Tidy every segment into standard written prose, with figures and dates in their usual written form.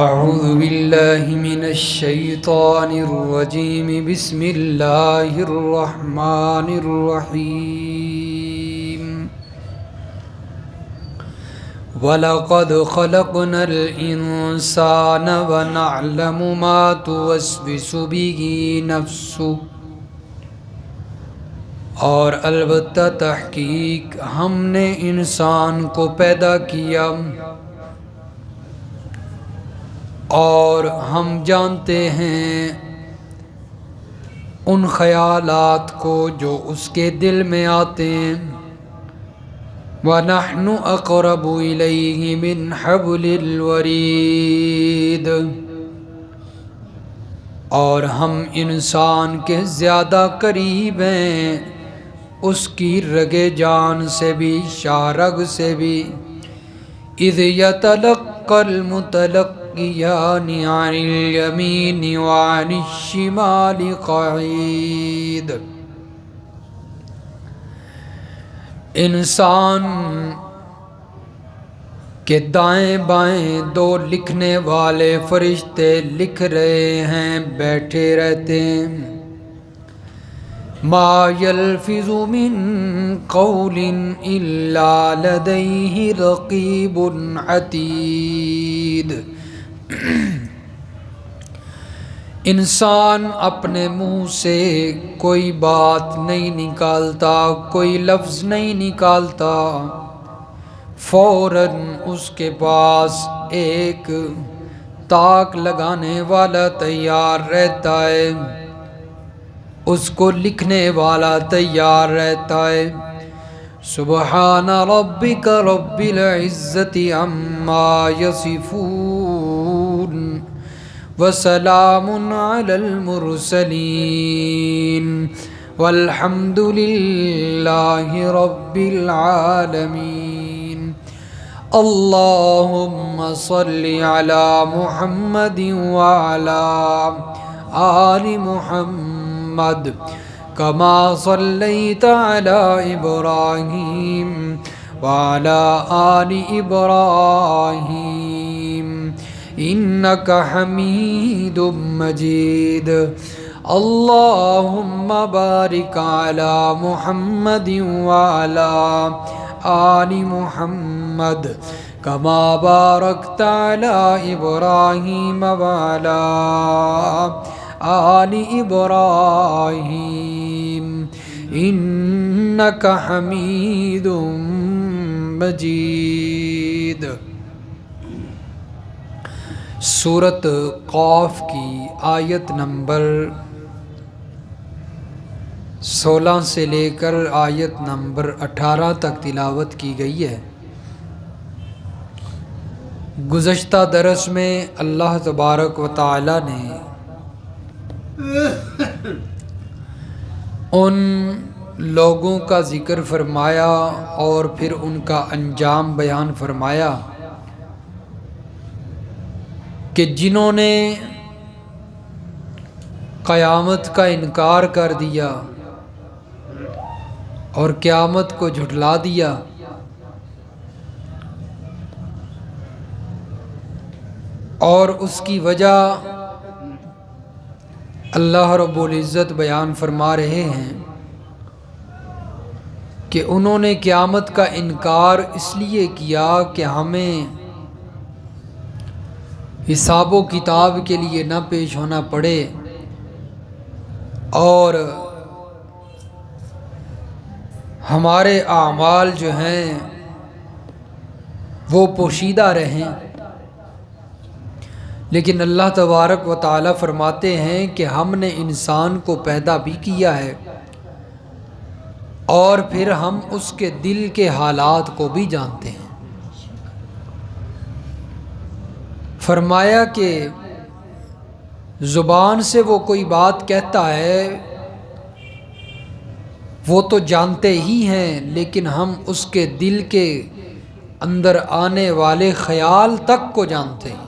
أعوذ بالله من الشيطان الرجيم بسم الله الرحمن الرحيم وَلَقَدْ خَلَقْنَا الْإِنسَانَ وَنَعْلَمُ مَا تُوَسْوِسُ بِهِ نَفْسُهُ، اور البتہ تحقیق ہم نے انسان کو پیدا کیا اور ہم جانتے ہیں ان خیالات کو جو اس کے دل میں آتے ہیں۔ وَنَحْنُ أَقْرَبُ إِلَيْهِ مِنْ حَبْلِ الْوَرِيدِ، اور ہم انسان کے زیادہ قریب ہیں اس کی رگ جان سے بھی، شاہ رگ سے بھی۔ اِذْ يَتَلَقَّى الْمُتَلَقِّيَانِ عَنِ الْيَمِينِ وَعَنِ الشِّمَالِ قَعِيدٌ۔ انسان کے دائیں بائیں دو لکھنے والے فرشتے لکھ رہے ہیں، بیٹھے رہتے ہیں۔ ما یلفظ من قول الا لدیہ رقیب عتید۔ انسان اپنے منہ سے کوئی بات نہیں نکالتا، کوئی لفظ نہیں نکالتا، فوراً اس کے پاس ایک تاک لگانے والا تیار رہتا ہے، اس کو لکھنے والا تیار رہتا ہے۔ سبحان ربک رب العزت عما یصفون وسلام علی المرسلین والحمد للہ رب العالمین۔ اللہم صل علی محمد وعلی آل محمد کما صلیت علی ابراہیم وعلی آل ابراہیم انک حمید مجید۔ اللہم بارک علی محمد وعلی آل محمد کما بارکت علی ابراہیم وعلی آل ابراہیم انک حمید مجید۔ سورۃ قاف کی آیت نمبر 16 سے لے کر آیت نمبر 18 تک تلاوت کی گئی ہے۔ گزشتہ درس میں اللہ تبارک و تعالی نے ان لوگوں کا ذکر فرمایا اور پھر ان کا انجام بیان فرمایا کہ جنہوں نے قیامت کا انکار کر دیا اور قیامت کو جھٹلا دیا، اور اس کی وجہ اللہ رب العزت بیان فرما رہے ہیں کہ انہوں نے قیامت کا انکار اس لیے کیا کہ ہمیں حساب و کتاب کے لیے نہ پیش ہونا پڑے اور ہمارے اعمال جو ہیں وہ پوشیدہ رہیں۔ لیکن اللہ تبارک و تعالی فرماتے ہیں کہ ہم نے انسان کو پیدا بھی کیا ہے اور پھر ہم اس کے دل کے حالات کو بھی جانتے ہیں۔ فرمایا کہ زبان سے وہ کوئی بات کہتا ہے وہ تو جانتے ہی ہیں، لیکن ہم اس کے دل کے اندر آنے والے خیال تک کو جانتے ہیں۔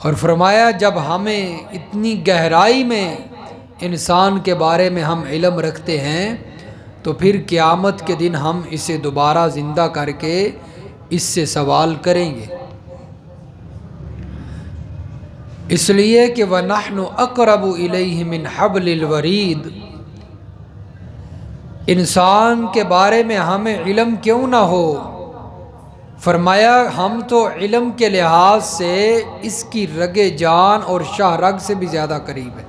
اور فرمایا جب ہمیں اتنی گہرائی میں انسان کے بارے میں ہم علم رکھتے ہیں تو پھر قیامت کے دن ہم اسے دوبارہ زندہ کر کے اس سے سوال کریں گے۔ اس لیے کہ وَنَحْنُ أَقْرَبُ إِلَيْهِ مِنْ حَبْلِ الْوَرِيدِ، انسان کے بارے میں ہمیں علم کیوں نہ ہو؟ فرمایا ہم تو علم کے لحاظ سے اس کی رگ جان اور شاہ رگ سے بھی زیادہ قریب ہے۔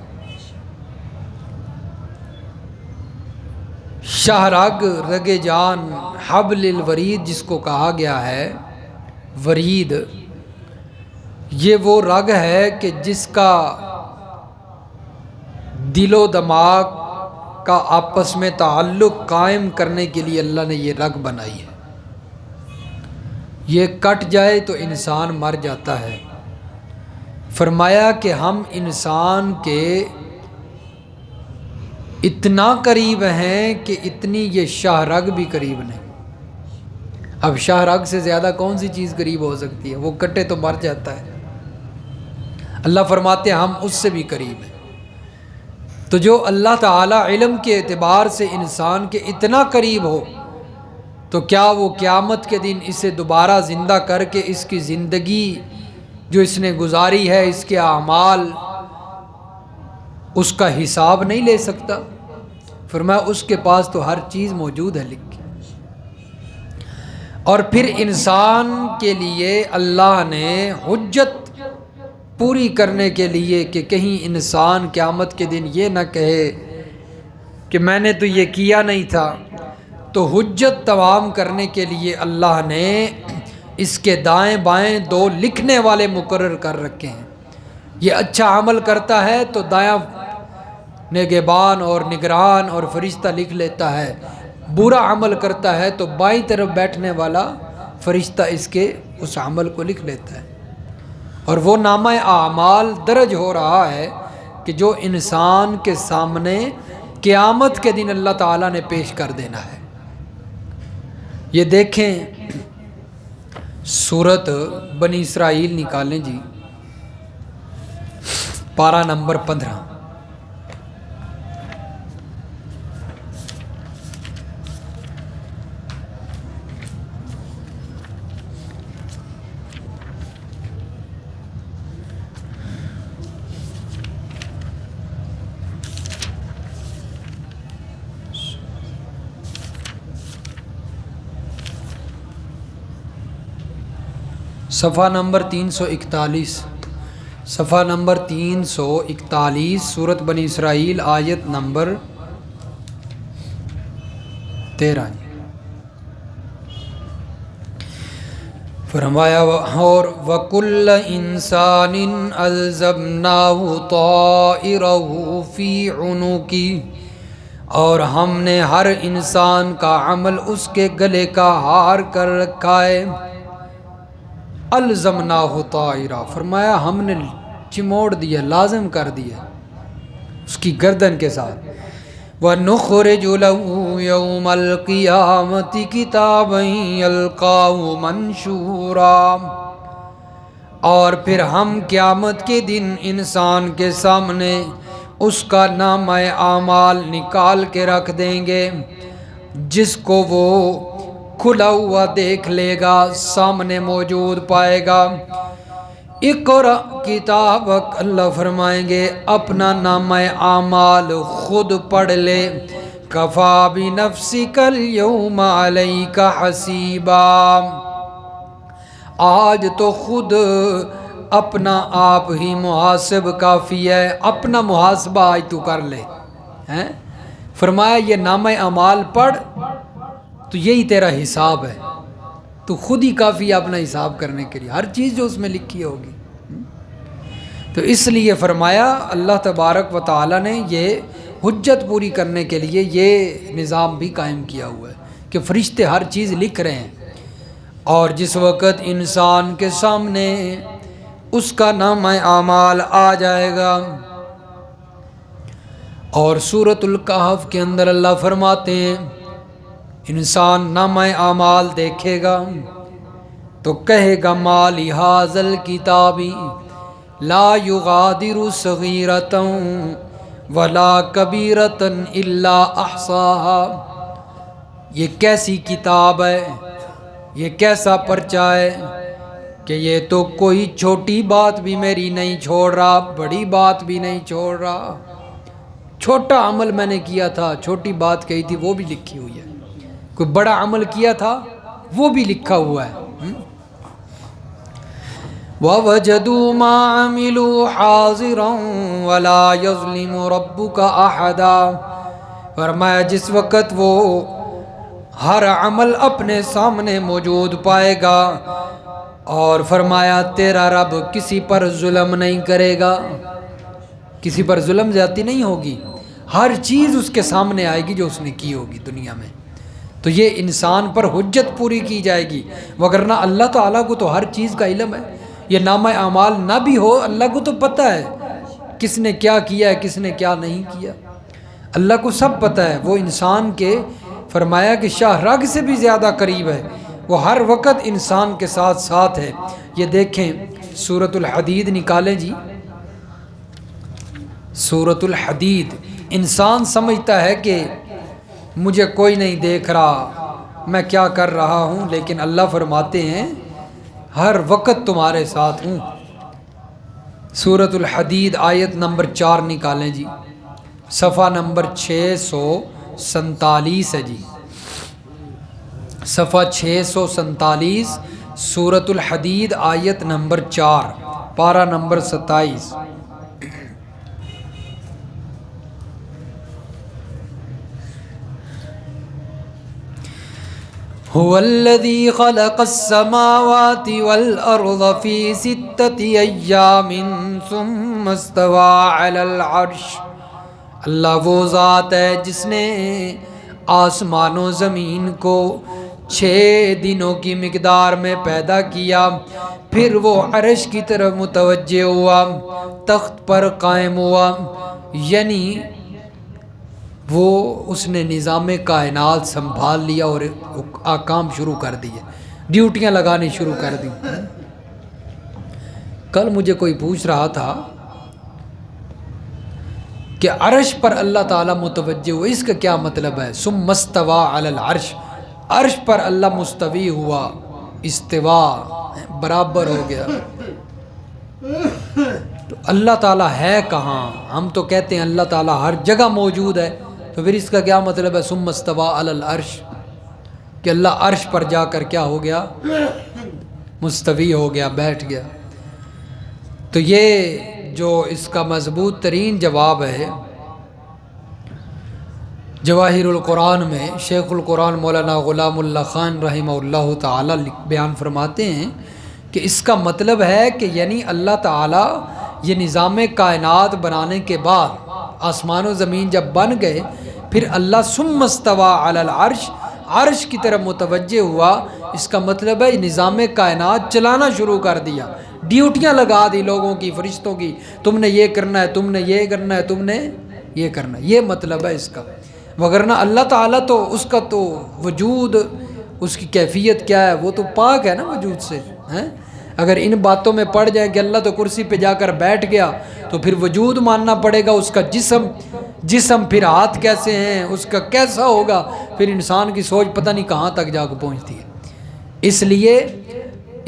شاہ رگ، رگ جان، حبل الورید جس کو کہا گیا ہے، ورید، یہ وہ رگ ہے کہ جس کا دل و دماغ کا آپس میں تعلق قائم کرنے کے لیے اللہ نے یہ رگ بنائی ہے۔ یہ کٹ جائے تو انسان مر جاتا ہے۔ فرمایا کہ ہم انسان کے اتنا قریب ہیں کہ اتنی یہ شاہ رگ بھی قریب نہیں۔ اب شاہ رگ سے زیادہ کون سی چیز قریب ہو سکتی ہے؟ وہ کٹے تو مر جاتا ہے۔ اللہ فرماتے ہیں ہم اس سے بھی قریب ہیں۔ تو جو اللہ تعالیٰ علم کے اعتبار سے انسان کے اتنا قریب ہو، تو کیا وہ قیامت کے دن اسے دوبارہ زندہ کر کے اس کی زندگی جو اس نے گزاری ہے، اس کے اعمال، اس کا حساب نہیں لے سکتا؟ فرمایا اس کے پاس تو ہر چیز موجود ہے لکھی۔ اور پھر انسان کے لیے اللہ نے حجت پوری کرنے کے لیے کہ کہیں انسان قیامت کے دن یہ نہ کہے کہ میں نے تو یہ کیا نہیں تھا، تو حجت تمام کرنے کے لیے اللہ نے اس کے دائیں بائیں دو لکھنے والے مقرر کر رکھے ہیں۔ یہ اچھا عمل کرتا ہے تو دایاں نگہبان اور نگران اور فرشتہ لکھ لیتا ہے، برا عمل کرتا ہے تو بائیں طرف بیٹھنے والا فرشتہ اس عمل کو لکھ لیتا ہے۔ اور وہ نامہ اعمال درج ہو رہا ہے کہ جو انسان کے سامنے قیامت کے دن اللہ تعالیٰ نے پیش کر دینا ہے۔ یہ دیکھیں سورت بنی اسرائیل نکالیں جی، پارہ نمبر 15۔ صفحہ نمبر 341، صفحہ نمبر 341، سورت بنی اسرائیل، آیت نمبر 13۔ فرمایا اور وَكُلَّ إِنسَانٍ أَلْزَمْنَاهُ طَائِرَهُ فِي عُنُقِهِ، اور ہم نے ہر انسان کا عمل اس کے گلے کا ہار کر رکھا ہے۔ الزمناہ طائرہ، فرمایا ہم نے چموڑ دیا، لازم کر دیا اس کی گردن کے ساتھ۔ وَنُخْرِجُ لَهُ يَوْمَ الْقِيَامَةِ كِتَابًا يَلْقَاهُ مَنشُورًا، اور پھر ہم قیامت کے دن انسان کے سامنے اس کا نامہ اعمال نکال کے رکھ دیں گے، جس کو وہ کھلا ہوا دیکھ لے گا، سامنے موجود پائے گا۔ اقرأ کتابک، اللہ فرمائیں گے اپنا نامہ اعمال خود پڑھ لے، کفا بنفسک اليوم علیک حسیبا، آج تو خود اپنا آپ ہی محاسب کافی ہے، اپنا محاسبہ آج تو کر لے۔ فرمایا یہ نامہ اعمال پڑھ تو یہی تیرا حساب ہے، تو خود ہی کافی ہے اپنا حساب کرنے کے لیے، ہر چیز جو اس میں لکھی ہوگی۔ تو اس لیے فرمایا اللہ تبارک و تعالی نے یہ حجت پوری کرنے کے لیے یہ نظام بھی قائم کیا ہوا ہے کہ فرشتے ہر چیز لکھ رہے ہیں، اور جس وقت انسان کے سامنے اس کا نامہ اعمال آ جائے گا۔ اور سورۃ الکہف کے اندر اللہ فرماتے ہیں انسان نامہ اعمال دیکھے گا تو کہے گا ما لہذا الکتاب لا یغادر صغیرۃ ولا کبیرۃ الا احصاها، یہ کیسی کتاب ہے، یہ کیسا پرچہ ہے کہ یہ تو کوئی چھوٹی بات بھی میری نہیں چھوڑ رہا، بڑی بات بھی نہیں چھوڑ رہا، چھوٹا عمل میں نے کیا تھا، چھوٹی بات کہی تھی وہ بھی لکھی ہوئی ہے، کوئی بڑا عمل کیا تھا وہ بھی لکھا ہوا ہے۔ وَوَجَدُوا مَا عَمِلُوا حَاضِرًا وَلَا يَظْلِمُ رَبُّكَ أَحَدًا، فرمایا جس وقت وہ ہر عمل اپنے سامنے موجود پائے گا، اور فرمایا تیرا رب کسی پر ظلم نہیں کرے گا، کسی پر ظلم زیادتی نہیں ہوگی، ہر چیز اس کے سامنے آئے گی جو اس نے کی ہوگی دنیا میں، تو یہ انسان پر حجت پوری کی جائے گی۔ وگرنہ اللہ تعالیٰ کو تو ہر چیز کا علم ہے، یہ نامہ اعمال نہ بھی ہو اللہ کو تو پتہ ہے کس نے کیا کیا ہے کس نے کیا نہیں کیا، اللہ کو سب پتہ ہے۔ وہ انسان کے فرمایا کہ شاہ رگ سے بھی زیادہ قریب ہے، وہ ہر وقت انسان کے ساتھ ساتھ ہے۔ یہ دیکھیں سورۃ الحدید نکالیں جی، سورۃ الحدید۔ انسان سمجھتا ہے کہ مجھے کوئی نہیں دیکھ رہا، میں کیا کر رہا ہوں، لیکن اللہ فرماتے ہیں ہر وقت تمہارے ساتھ ہوں۔ سورۃ الحدید آیت نمبر 4 نکالیں جی، صفحہ نمبر 647 ہے جی، صفحہ 647 سورۃ الحدید آیت نمبر 4 پارہ نمبر 27۔ هو الذي خلق السماوات والأرض في 6 أيام ثم استوى على العرش، اللہ وہ ذات ہے جس نے آسمان و زمین کو 6 دنوں کی مقدار میں پیدا کیا، پھر وہ عرش کی طرف متوجہ ہوا، تخت پر قائم ہوا، یعنی وہ اس نے نظام کائنات سنبھال لیا اور کام شروع کر دیے، ڈیوٹیاں لگانی شروع کر دی۔ کل مجھے کوئی پوچھ رہا تھا کہ عرش پر اللہ تعالیٰ متوجہ ہوا، اس کا کیا مطلب ہے؟ ثم استوى علی العرش، عرش پر اللہ مستوی ہوا، استوا برابر ہو گیا، تو اللہ تعالیٰ ہے کہاں؟ ہم تو کہتے ہیں اللہ تعالیٰ ہر جگہ موجود ہے، تو پھر اس کا کیا مطلب ہے ثم استوى علی العرش؟ کہ اللہ عرش پر جا کر کیا ہو گیا؟ مستوی ہو گیا، بیٹھ گیا۔ تو یہ جو اس کا مضبوط ترین جواب ہے، جواہر القرآن میں شیخ القرآن مولانا غلام اللہ خان رحمہ اللہ تعالی بیان فرماتے ہیں کہ اس کا مطلب ہے کہ یعنی اللہ تعالیٰ یہ نظام کائنات بنانے کے بعد آسمان و زمین جب بن گئے، پھر اللہ ثم استوى علی العرش، عرش کی طرف متوجہ ہوا، اس کا مطلب ہے نظام کائنات چلانا شروع کر دیا، ڈیوٹیاں لگا دی لوگوں کی، فرشتوں کی، تم نے یہ کرنا ہے، تم نے یہ کرنا ہے، تم نے یہ کرنا ہے، یہ مطلب ہے اس کا۔ وگرنہ اللہ تعالیٰ تو اس کا تو وجود، اس کی کیفیت کیا ہے، وہ تو پاک ہے نا وجود سے، ہیں؟ اگر ان باتوں میں پڑ جائیں کہ اللہ تو کرسی پہ جا کر بیٹھ گیا، تو پھر وجود ماننا پڑے گا، اس کا جسم پھر ہاتھ کیسے ہیں، اس کا کیسا ہوگا، پھر انسان کی سوچ پتہ نہیں کہاں تک جا کے پہنچتی ہے۔ اس لیے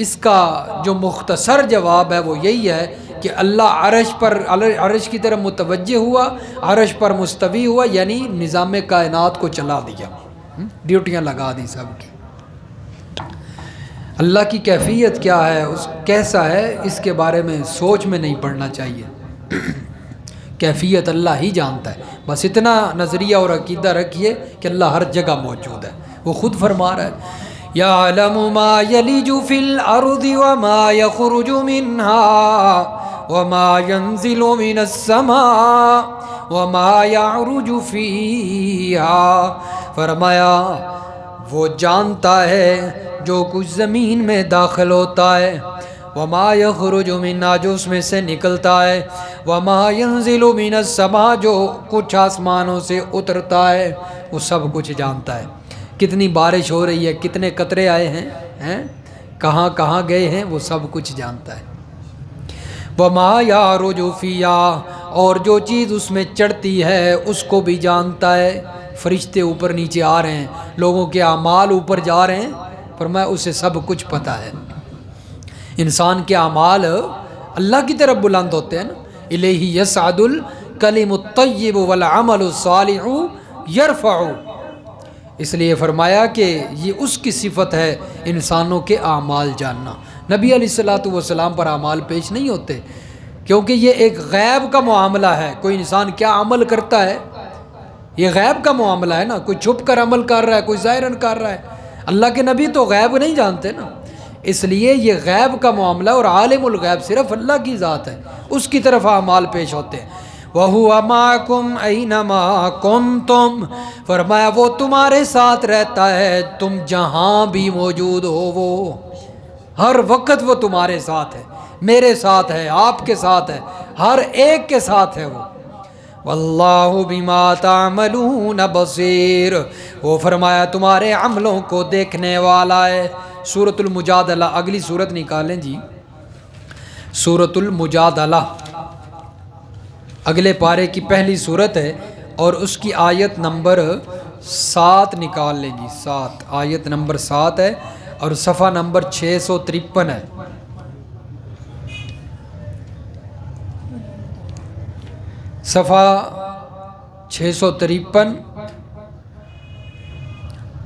اس کا جو مختصر جواب ہے وہ یہی ہے کہ اللہ عرش کی طرف متوجہ ہوا، عرش پر مستوی ہوا، یعنی نظام کائنات کو چلا دیا، ڈیوٹیاں لگا دی سب کی۔ اللہ کی کیفیت کیا ہے، اس کیسا ہے، اس کے بارے میں سوچ میں نہیں پڑنا چاہیے، کیفیت اللہ ہی جانتا ہے، بس اتنا نظریہ اور عقیدہ رکھیے کہ اللہ ہر جگہ موجود ہے۔ وہ خود فرما رہا ہے یعلم ما یلج فی الارض وما یخرج منها وما ينزل من السماء وما يعرج فيها، فرمایا وہ جانتا ہے جو کچھ زمین میں داخل ہوتا ہے، وما یخرج منها جو اس میں سے نکلتا ہے، وما ينزل من السماء جو کچھ آسمانوں سے اترتا ہے، وہ سب کچھ جانتا ہے۔ کتنی بارش ہو رہی ہے، کتنے قطرے آئے ہیں، کہاں کہاں گئے ہیں، وہ سب کچھ جانتا ہے۔ وما یعرج فیہا اور جو چیز اس میں چڑھتی ہے اس کو بھی جانتا ہے، فرشتے اوپر نیچے آ رہے ہیں، لوگوں کے اعمال اوپر جا رہے ہیں، فرمایا اسے سب کچھ پتہ ہے۔ انسان کے اعمال اللہ کی طرف بلند ہوتے ہیں نا، الیہ یصعد الکلم الطیب والعمل الصالح یرفع، اس لیے فرمایا کہ یہ اس کی صفت ہے انسانوں کے اعمال جاننا۔ نبی علیہ الصلوۃ والسلام پر اعمال پیش نہیں ہوتے، کیونکہ یہ ایک غیب کا معاملہ ہے۔ کوئی انسان کیا عمل کرتا ہے یہ غیب کا معاملہ ہے نا، کوئی چھپ کر عمل کر رہا ہے، کوئی ظاہراً کر رہا ہے۔ اللہ کے نبی تو غیب نہیں جانتے نا، اس لیے یہ غیب کا معاملہ، اور عالم الغیب صرف اللہ کی ذات ہے، اس کی طرف اعمال پیش ہوتے ہیں۔ وَهُوَ مَعَكُمْ أَيْنَمَا كُنْتُمْ، فرمایا وہ تمہارے ساتھ رہتا ہے تم جہاں بھی موجود ہو، وہ ہر وقت وہ تمہارے ساتھ ہے، میرے ساتھ ہے، آپ کے ساتھ ہے، ہر ایک کے ساتھ ہے وہ۔ واللہ بما تعملون بصیر، وہ فرمایا تمہارے عملوں کو دیکھنے والا ہے۔ سورۃ المجادلہ، اگلی سورت نکالیں جی، سورۃ المجادلہ اگلے پارے کی پہلی سورت ہے، اور اس کی آیت نمبر 7 نکال لیں جی، 7 آیت نمبر 7 ہے، اور صفحہ نمبر 653 ہے۔ صفحہ 653۔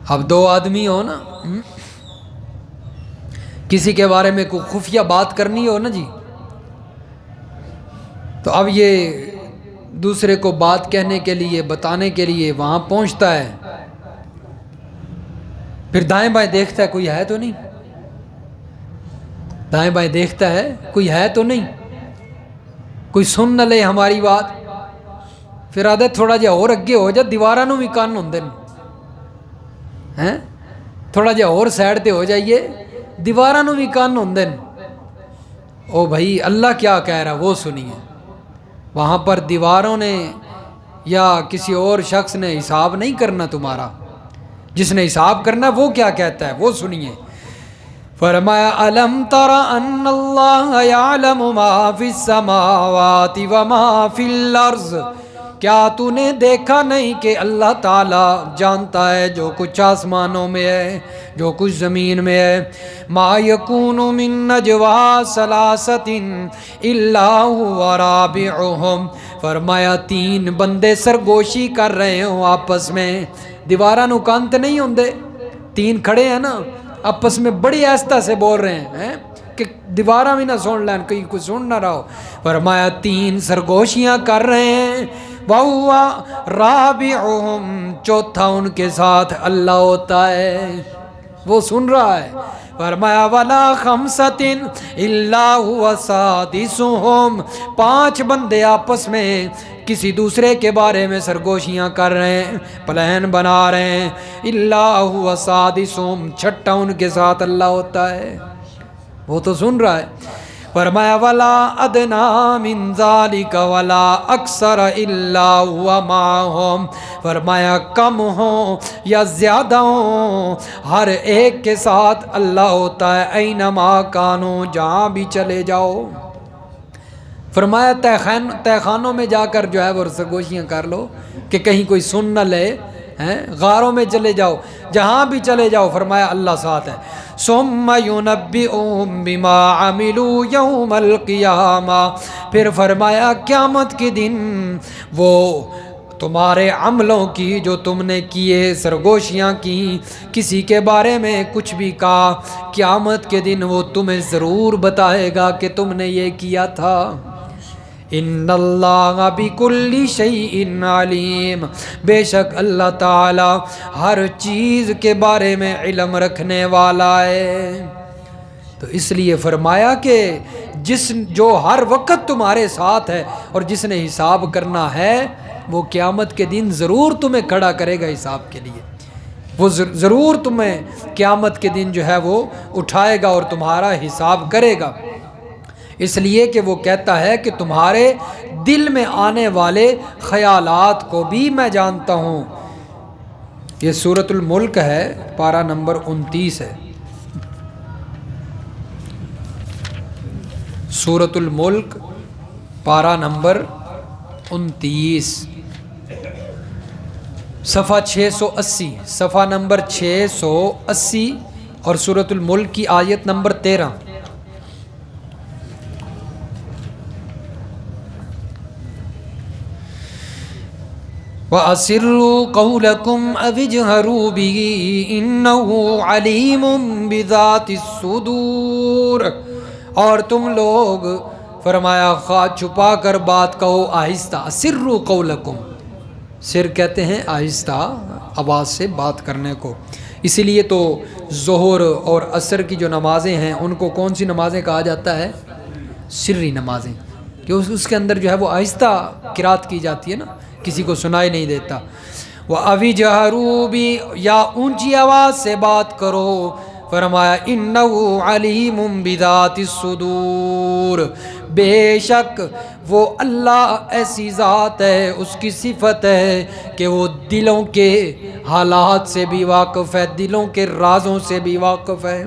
اب دو آدمی ہو نا، کسی کے بارے میں کوئی خفیہ بات کرنی ہو نا جی، تو اب یہ دوسرے کو بات کہنے کے لیے، بتانے کے لیے وہاں پہنچتا ہے، پھر دائیں بائیں دیکھتا ہے کوئی ہے تو نہیں، دائیں بائیں دیکھتا ہے کوئی ہے تو نہیں، کوئی سن نہ لے ہماری بات، پھر آدھا تھوڑا جہا اور اگے ہو جا، دیواراں نوں بھی کان ہوندے ہیں، تھوڑا جہا اور سائڈ تے ہو جائیے، دیواراں نوں بھی کان ہوندے ہیں۔ او بھائی اللہ کیا کہہ رہا وہ سنیے، وہاں پر دیواروں نے یا کسی اور شخص نے حساب نہیں کرنا تمہارا، جس نے حساب کرنا وہ کیا کہتا ہے وہ سنیے۔ فرمایا الم تر ان اللہ یعلم ما فی السماوات وما فی الارض، کیا تو نے دیکھا نہیں کہ اللہ تعالیٰ جانتا ہے جو کچھ آسمانوں میں ہے، جو کچھ زمین میں ہے۔ ما یکون من نجوا ثلاثۃ الا هو رابعهم، فرمایا 3 بندے سرگوشی کر رہے ہوں آپس میں، دیواراں نوں کانت نہیں ہوندے، 3 کھڑے ہیں نا آپس میں بڑی آہستہ سے بول رہے ہیں کہ دیواراں بھی نہ سن لین، کہیں کوئی سن نہ رہا ہو۔ فرمایا 3 سرگوشیاں کر رہے ہیں، وَهُوَ رَابِعُهُمْ، چوتھا ان کے ساتھ اللہ ہوتا ہے، وہ سن رہا ہے۔ فرمایا وَلَا خَمْسَةٍ إِلَّا هُوَ سَادِسُهُمْ، 5 بندے آپس میں کسی دوسرے کے بارے میں سرگوشیاں کر رہے ہیں، پلان بنا رہے ہیں، إِلَّا هُوَ سَادِسُهُمْ، چھٹا ان کے ساتھ اللہ ہوتا ہے، وہ تو سن رہا ہے۔ فرمایا ولا ادنا من ذالک ولا اکثر الا هو معهم، فرمایا کم ہو یا زیادہ ہو ہر ایک کے ساتھ اللہ ہوتا ہے، اینما کانو، جہاں بھی چلے جاؤ۔ فرمایا تہ خانوں میں جا کر جو ہے وہ سرگوشیاں کر لو کہ کہیں کوئی سن نہ لے، غاروں میں چلے جاؤ، جہاں بھی چلے جاؤ، فرمایا اللہ ساتھ ہے۔ ثم ينبئهم بما عملوا یوم القیامہ، پھر فرمایا قیامت کے دن وہ تمہارے عملوں کی جو تم نے کیے، سرگوشیاں کی، کسی کے بارے میں کچھ بھی کہا، قیامت کے دن وہ تمہیں ضرور بتائے گا کہ تم نے یہ کیا تھا۔ ان اللہ بکل شیء علیم، بے شک اللہ تعالی ہر چیز کے بارے میں علم رکھنے والا ہے۔ تو اس لیے فرمایا کہ جو ہر وقت تمہارے ساتھ ہے اور جس نے حساب کرنا ہے وہ قیامت کے دن ضرور تمہیں کھڑا کرے گا حساب کے لیے، وہ ضرور تمہیں قیامت کے دن جو ہے وہ اٹھائے گا اور تمہارا حساب کرے گا۔ اس لیے کہ وہ کہتا ہے کہ تمہارے دل میں آنے والے خیالات کو بھی میں جانتا ہوں۔ یہ سورۃ الملک ہے، پارہ نمبر 29 ہے، سورۃ الملک پارہ نمبر 29، صفحہ 680، صفحہ نمبر 680، اور سورۃ الملک کی آیت نمبر 13۔ وَأَسِرُّوا قَوْلَكُمْ أَوِ اجْهَرُوا بِهِ إِنَّهُ عَلِيمٌ بِذَاتِ الصُّدُورِ، اور تم لوگ فرمایا خواہ چھپا کر بات کہو آہستہ، اسروا قولکم، سر کہتے ہیں آہستہ آواز سے بات کرنے کو، اسی لیے تو ظہر اور عصر کی جو نمازیں ہیں ان کو کون سی نمازیں کہا جاتا ہے؟ سری نمازیں، کہ اس کے اندر جو ہے وہ آہستہ قرات کی جاتی ہے نا، کسی کو سنائی نہیں دیتا۔ وَأَوِجْهَرُوا بِهِ، یا اونچی آواز سے بات کرو، فرمایا اِنَّهُ عَلِيمٌ بِذَاتِ الصُّدُورِ، بے شک وہ اللہ ایسی ذات ہے، اس کی صفت ہے کہ وہ دلوں کے حالات سے بھی واقف ہے، دلوں کے رازوں سے بھی واقف ہے۔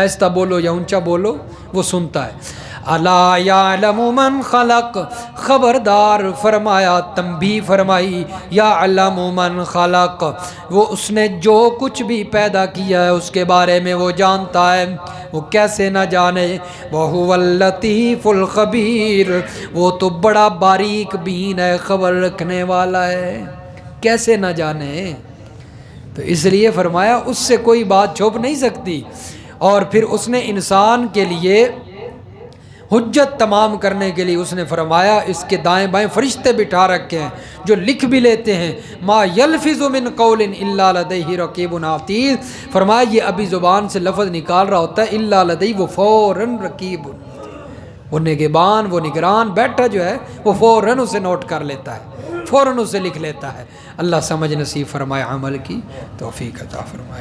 ایسا بولو یا اونچا بولو وہ سنتا ہے۔ الا یعلم من خلق، خبردار، فرمایا تنبیہ فرمائی، یعلم من خلق، وہ اس نے جو کچھ بھی پیدا کیا ہے اس کے بارے میں وہ جانتا ہے، وہ کیسے نہ جانے، وَهُوَ اللَّطِيفُ الْخَبِيرُ، وہ تو بڑا باریک بین ہے، خبر رکھنے والا ہے، کیسے نہ جانے۔ تو اس لیے فرمایا اس سے کوئی بات چھپ نہیں سکتی، اور پھر اس نے انسان کے لیے حجت تمام کرنے کے لیے اس نے فرمایا اس کے دائیں بائیں فرشتے بٹھا رکھے ہیں جو لکھ بھی لیتے ہیں، ما یلفظ من قول الا لدیہ رقیب عتید، فرمایا یہ ابھی زبان سے لفظ نکال رہا ہوتا ہے الا لدیہ، وہ فوراً رقیب، وہ نگہبان، وہ نگران بیٹھا جو ہے وہ فوراً اسے نوٹ کر لیتا ہے، فوراً اسے لکھ لیتا ہے۔ اللہ سمجھ نصیب فرمائے، عمل کی توفیق عطا فرمائے۔